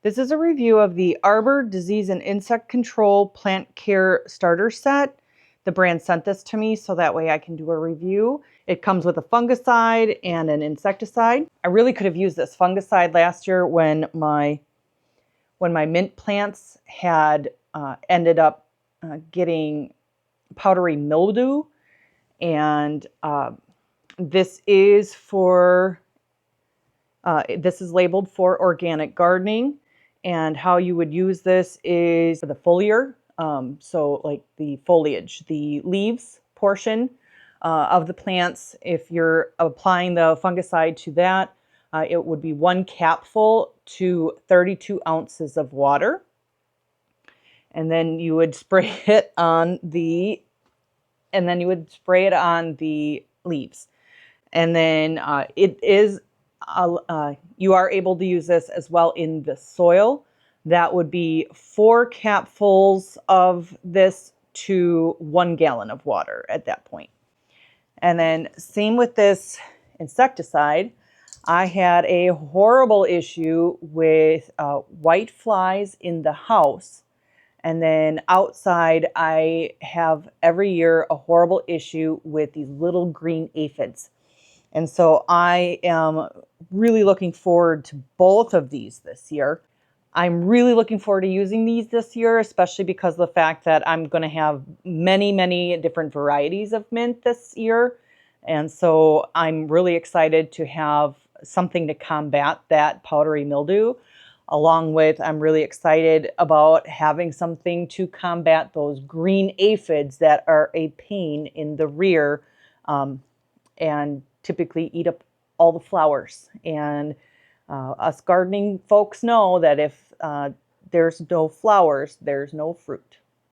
This is a review of the Arber Disease and Insect Control Plant Care Starter Set. The brand sent this to me so that way I can do a review. It comes with a fungicide and an insecticide. I really could have used this fungicide last year when my mint plants had ended up getting powdery mildew, and this is labeled for organic gardening. And how you would use this is the foliar, so like the foliage, the leaves portion of the plants. If you're applying the fungicide to that, it would be 1 capful to 32 ounces of water. And then you would spray it on the leaves. And then you are able to use this as well in the soil. That would be 4 capfuls of this to 1 gallon of water at that point. And then same with this insecticide. I had a horrible issue with white flies in the house. And then outside, I have every year a horrible issue with these little green aphids. And so I am really looking forward to both of these this year. I'm really looking forward to using these this year, especially because of the fact that I'm going to have many, many different varieties of mint this year. And so I'm really excited to have something to combat that powdery mildew. Along with, I'm really excited about having something to combat those green aphids that are a pain in the rear and typically eat up all the flowers. And us gardening folks know that if there's no flowers, there's no fruit.